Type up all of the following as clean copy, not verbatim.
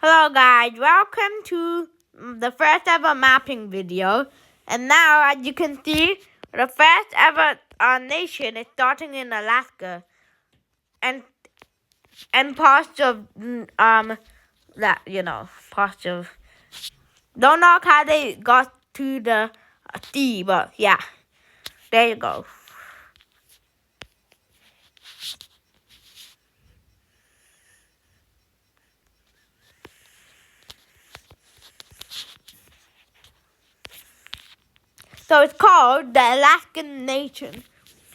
Hello guys, welcome to the first ever mapping video. And now as you can see, the first ever nation is starting in Alaska. And parts of parts of don't know how they got to the sea, but yeah, there you go. So it's called the Alaskan Nation.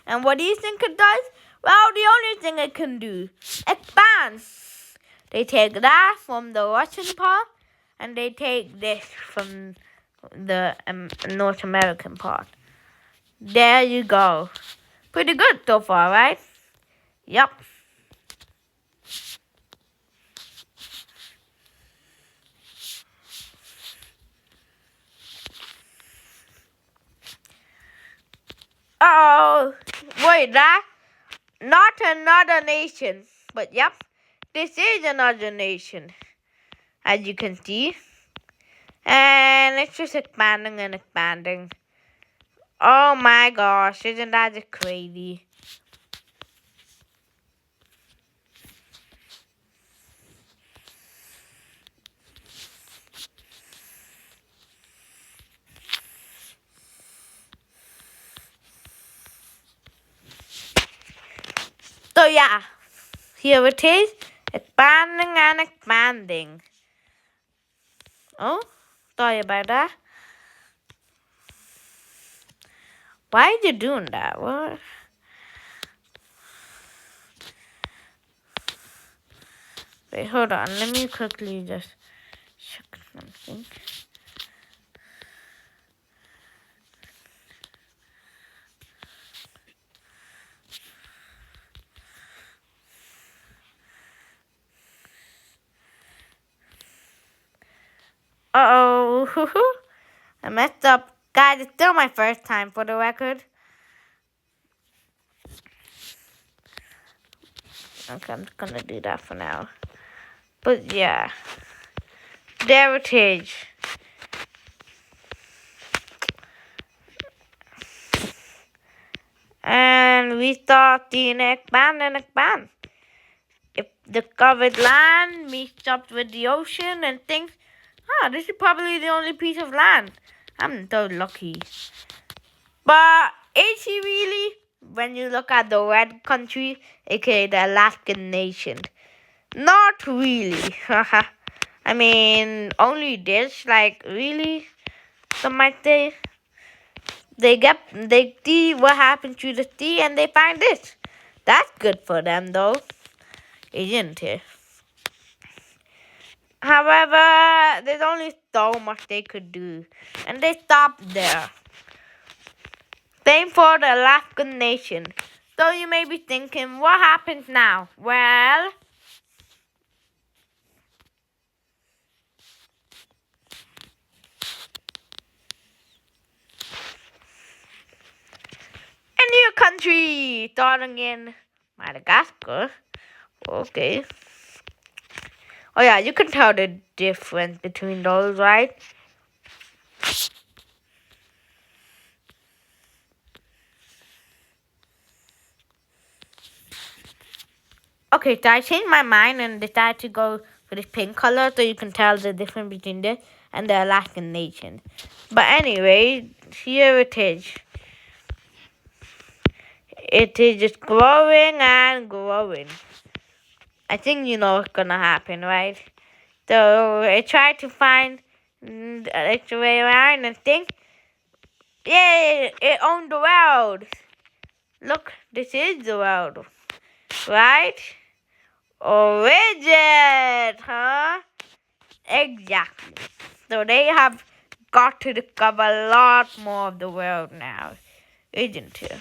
And what do you think it does? Well, the only thing it can do, expands. They take that from the Russian part, and they take this from the North American part. There you go. Pretty good so far, right? Yep. Oh, wait, that? Not another nation. But yep, this is another nation, as you can see. And it's just expanding and expanding. Oh my gosh, isn't that just crazy? So yeah, here it is, expanding and expanding. Oh, sorry about that. Why are you doing that? What? Wait, hold on. Let me quickly just check something. Uh-oh. I messed up. Guys, it's still my first time for the record. Okay, I'm just gonna do that for now. But yeah, there it is. And we start seeing expand and expand. If discovered land meets up with the ocean and thinks, this is probably the only piece of land. I'm so lucky. But is he really? When you look at the red country, aka the Alaskan nation. Not really. I mean, only this, like, really? Some might say. They see what happened to the sea and they find this. That's good for them, though, isn't it? However, there's only so much they could do, and they stopped there. Same for the Alaskan nation. So you may be thinking, what happens now? Well, a new country starting in Madagascar. Okay. Oh yeah, you can tell the difference between those, right? Okay, so I changed my mind and decided to go for this pink color so you can tell the difference between this and the Alaskan nation. But anyway, here it is. It is just growing and growing. I think you know what's gonna happen, right? So I tried to find the extra way around and think, yay, it owned the world. Look, this is the world, right? Origin, huh? Exactly. So they have got to discover a lot more of the world now, isn't it?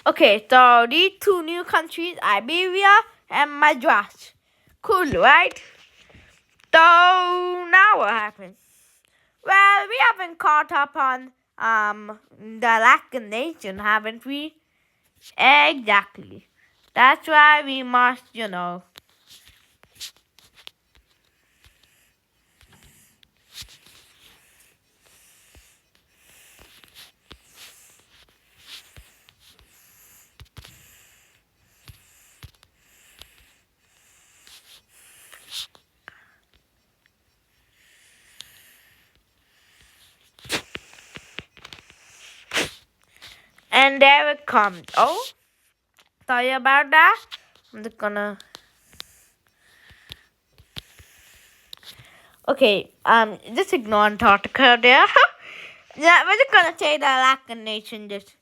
Okay, so these two new countries, Iberia and Madras. Cool, right? So now what happens? Well, we haven't caught up on the Alaskan nation, haven't we? Exactly. That's why we must, And there it comes. Oh, sorry about that. I'm just gonna. Okay, just ignore Antarctica there. Yeah, we're just gonna say the Alaskan nation just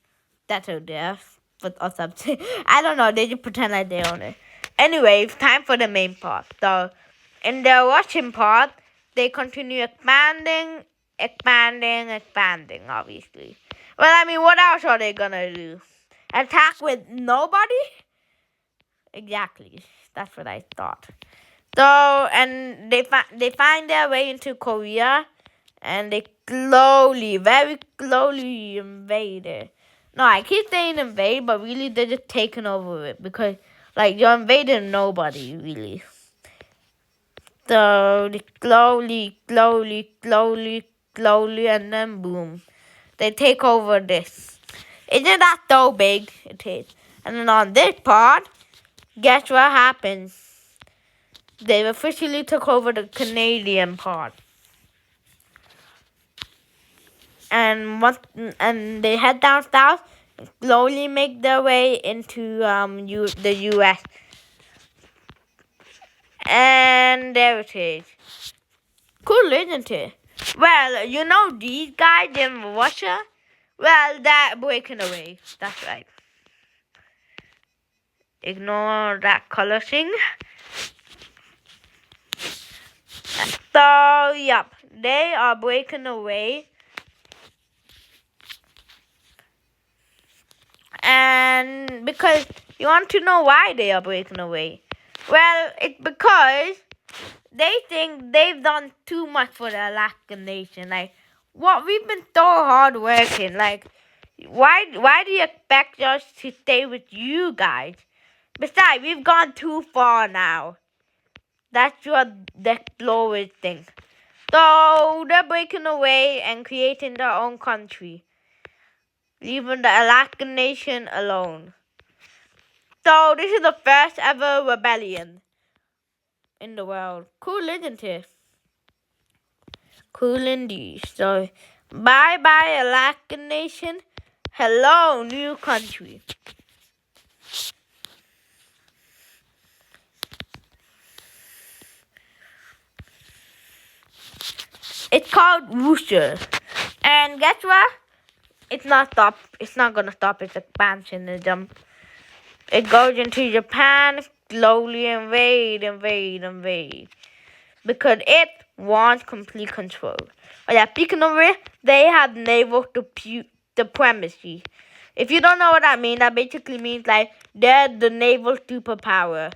settled there or something. I don't know. They just pretend like they own it. Anyway, it's time for the main part. So, in the Russian part, they continue expanding, obviously. Well, I mean, what else are they gonna do? Attack with nobody? Exactly. That's what I thought. So, and they find their way into Korea, and they very slowly invade it. No, I keep saying invade, but really they're just taking over it because, like, you're invading nobody, really. So, they slowly, and then boom. They take over this. Isn't that so big? It is. And then on this part, guess what happens? They officially took over the Canadian part. And they head down south and slowly make their way into the US. And there it is. Cool, isn't it? Well, these guys in Russia? Well, they're breaking away. That's right. Ignore that color thing. So, yep, they are breaking away. And because you want to know why they are breaking away. Well, it's because they think they've done too much for the Alaskan nation. Like, we've been so hard working. Like, why do you expect us to stay with you guys? Besides, we've gone too far now. That's what the explorers think. So they're breaking away and creating their own country, leaving the Alaskan nation alone. So this is the first ever rebellion in the world. Cool, isn't it? Cool indeed. So bye-bye Alaskan nation. Hello, new country. It's called Russia. And guess what? It's not gonna stop its expansionism. It goes into Japan, slowly invade. Because it wants complete control. Oh yeah, speaking of it, they have naval supremacy. If you don't know what that means, that basically means like they're the naval superpower.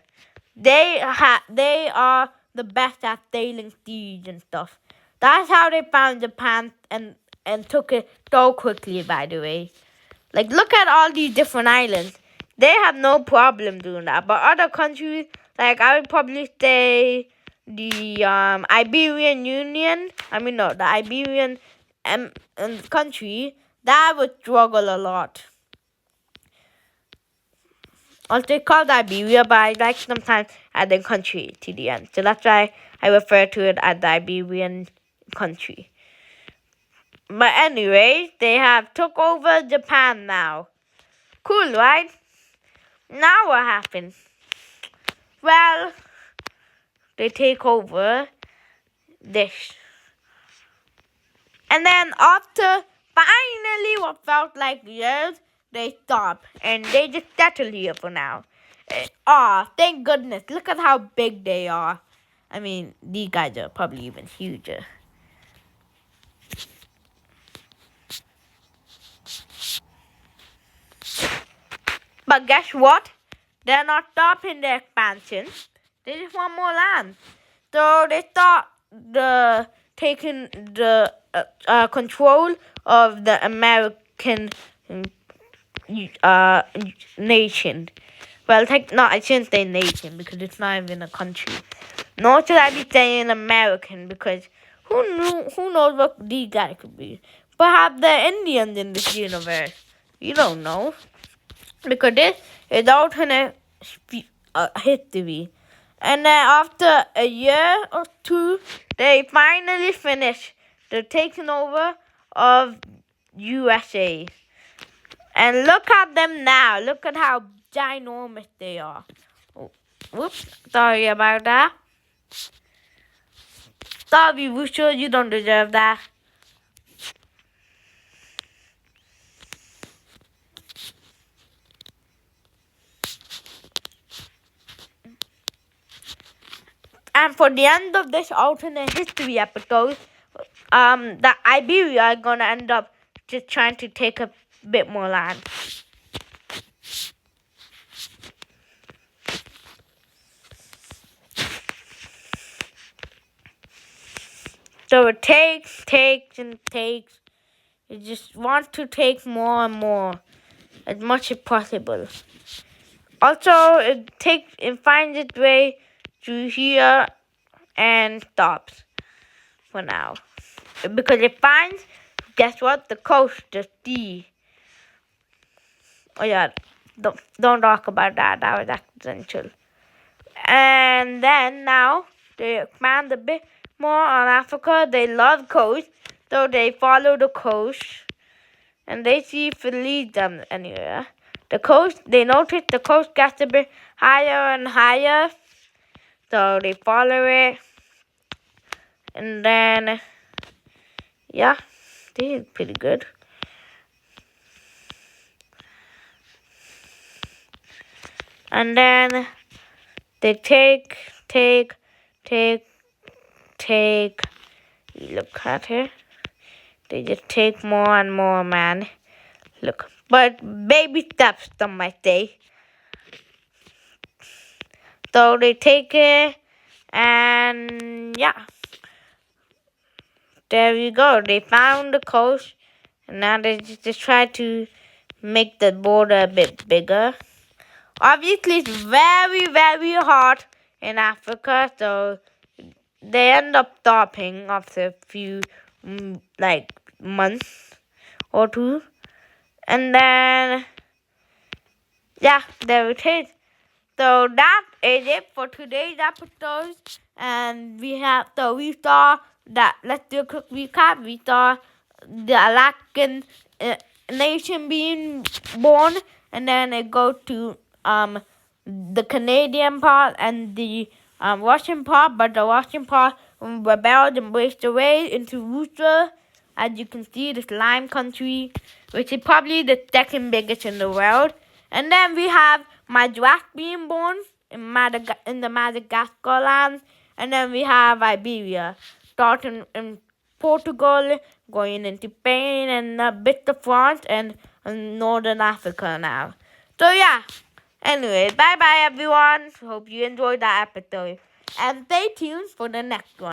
They are the best at sailing seas and stuff. That's how they found Japan and took it so quickly, by the way. Like, look at all these different islands. They have no problem doing that. But other countries, like, I would probably say the Iberian Union. The Iberian country, that would struggle a lot. Also, it's called Iberia, but I like sometimes adding country to the end. So that's why I refer to it as the Iberian country. But anyway, they have took over Japan now. Cool, right? Now what happens? Well, they take over this. And then after finally what felt like years, they stop. And they just settle here for now. Thank goodness. Look at how big they are. I mean, these guys are probably even huger. But guess what? They're not stopping their expansion. They just want more land. So they start taking the control of the American nation. Well, I shouldn't say nation because it's not even a country. Nor should I be saying American because who knows what these guys could be. Perhaps they're Indians in this universe. You don't know. Because this is alternate history. And then after a year or two, they finally finish the taking over of USA. And look at them now. Look at how ginormous they are. Oh, whoops. Sorry about that. Sorry, Russia. You don't deserve that. And for the end of this alternate history episode, the Iberia are gonna end up just trying to take a bit more land. So it takes, and takes. It just wants to take more and more, as much as possible. Also, it finds its way to here and stops for now. Because it finds, guess what? The coast, the sea. Oh yeah, don't talk about that. That was accidental. And then now they expand a bit more on Africa. They love coast, so they follow the coast, and they see if it leads them anywhere. The coast, they notice the coast gets a bit higher and higher, so they follow it, and then yeah, this is pretty good. And then they take. Look at here. They just take more and more, man. Look, but baby steps, some might say. So they take it, and yeah, there you go. They found the coast, and now they just try to make the border a bit bigger. Obviously, it's very, very hot in Africa, so they end up stopping after a few months or two, and then yeah, there it is. So that is it for today's episode, and we saw that. Let's do a quick recap. We saw the Alaskan nation being born, and then it goes to the Canadian part and the Russian part, but the Russian part rebelled and breaks away into Russia. As you can see, the slime country, which is probably the second biggest in the world. And then we have Madras being born in the Madagascar lands. And then we have Iberia, starting in Portugal, going into Spain, and a bit of France, and Northern Africa now. So yeah. Anyway, bye-bye everyone. Hope you enjoyed that episode. And stay tuned for the next one.